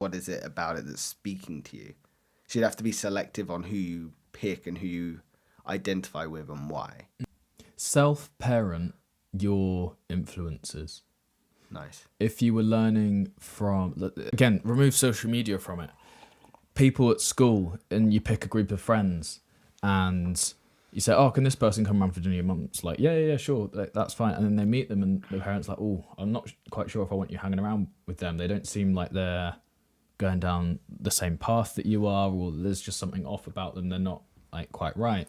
What is it about it that's speaking to you? So you'd have to be selective on who you pick and who you identify with and why. Self-parent your influences. Nice. If you were learning from, again, remove social media from it. People at school, and you pick a group of friends, and you say, "Oh, can this person come around for dinner?" Your mum's like, "Yeah, sure, that's fine." And then they meet them, and the parents are like, "Oh, I'm not quite sure if I want you hanging around with them. They don't seem like they're going down the same path that you are, or there's just something off about them. They're not like quite right."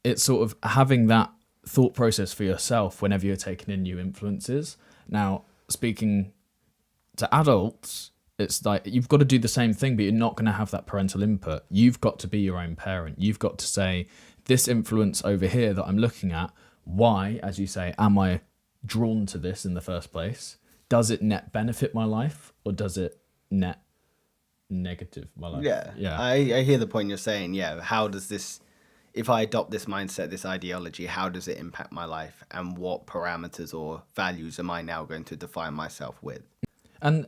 It's sort of having that thought process for yourself whenever you're taking in new influences. Now, speaking to adults, it's like you've got to do the same thing, but you're not going to have that parental input. You've got to be your own parent. You've got to say, this influence over here that I'm looking at, why, as you say, am I drawn to this in the first place? Does it net benefit my life, or does it net negative my life? Yeah. I hear the point you're saying. Yeah. How does this, if I adopt this mindset, this ideology, how does it impact my life, and what parameters or values am I now going to define myself with? And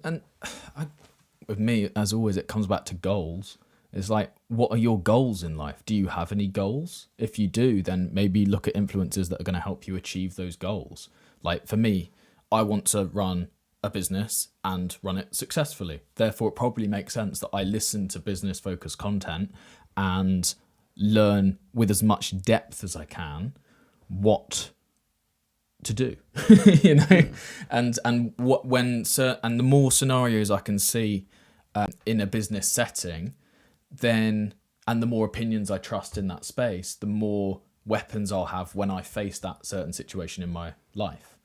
with me, as always, it comes back to goals. It's like, what are your goals in life? Do you have any goals? If you do, then maybe look at influencers that are going to help you achieve those goals. Like for me, I want to run a business and run it successfully. Therefore, it probably makes sense that I listen to business focused content and learn with as much depth as I can what to do, and what when and the more scenarios I can see in a business setting, then, and the more opinions I trust in that space, the more weapons I'll have when I face that certain situation in my life.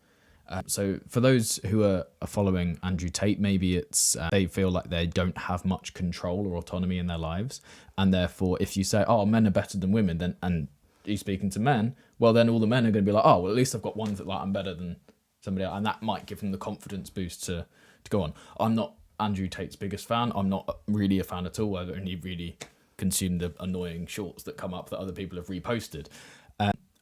So for those who are following Andrew Tate, maybe it's they feel like they don't have much control or autonomy in their lives, and therefore if you say, "Oh, men are better than women," then, and he's speaking to men, well then all the men are going to be like, "Oh, well at least I've got one that like I'm better than somebody else," and that might give them the confidence boost to go on. I'm not Andrew Tate's biggest fan. I'm not really a fan at all. I've only really consumed the annoying shorts that come up that other people have reposted.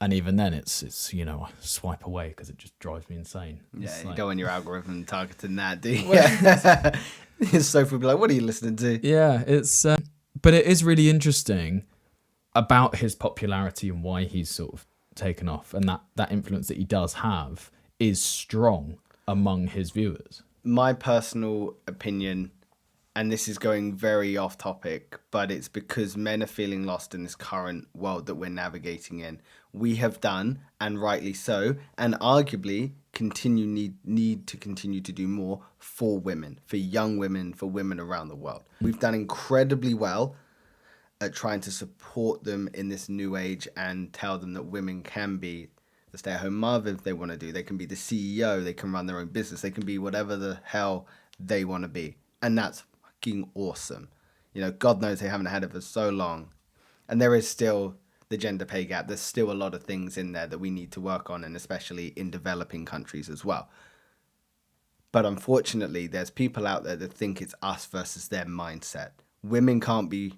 And even then, it's I swipe away because it just drives me insane. Yeah, it's you like, don't want your algorithm targeting that, do you? Sophie would be like, "What are you listening to?" Yeah, it's but it is really interesting about his popularity and why he's sort of taken off, and that influence that he does have is strong among his viewers. My personal opinion, and this is going very off topic, but it's because men are feeling lost in this current world that we're navigating in. We have done, and rightly so, and arguably need to continue to do more for women, for young women, for women around the world. We've done incredibly well at trying to support them in this new age and tell them that women can be the stay-at-home mother if they want to do. They can be the CEO. They can run their own business. They can be whatever the hell they want to be. And that's fucking awesome. God knows they haven't had it for so long. And there is still the gender pay gap. There's still a lot of things in there that we need to work on, and especially in developing countries as well. But unfortunately, there's people out there that think it's us versus their mindset. Women can't be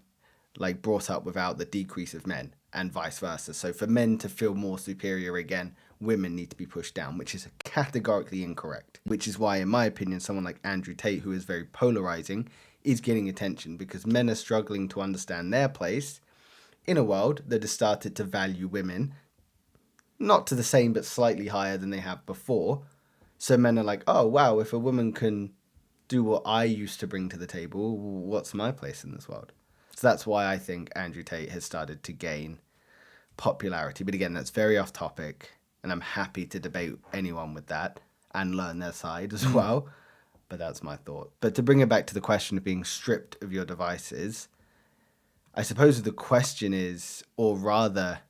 like brought up without the decrease of men, and vice versa. So for men to feel more superior again, women need to be pushed down, which is categorically incorrect. Which is why, in my opinion, someone like Andrew Tate, who is very polarizing, is getting attention, because men are struggling to understand their place in a world that has started to value women, not to the same, but slightly higher than they have before. So men are like, "Oh, wow, if a woman can do what I used to bring to the table, what's my place in this world?" So that's why I think Andrew Tate has started to gain popularity. But again, that's very off topic, and I'm happy to debate anyone with that and learn their side as well. But that's my thought. But to bring it back to the question of being stripped of your devices, I suppose the question is, or rather,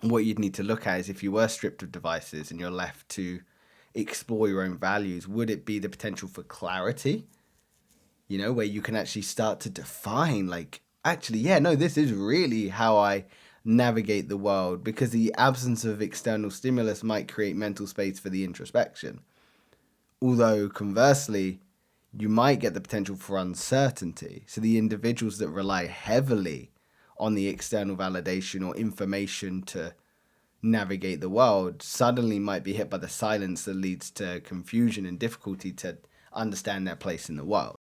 what you'd need to look at is, if you were stripped of devices and you're left to explore your own values, would it be the potential for clarity? Where you can actually start to define, like, actually, yeah, no, this is really how I navigate the world, because the absence of external stimulus might create mental space for the introspection. Although, conversely, you might get the potential for uncertainty. So the individuals that rely heavily on the external validation or information to navigate the world suddenly might be hit by the silence that leads to confusion and difficulty to understand their place in the world.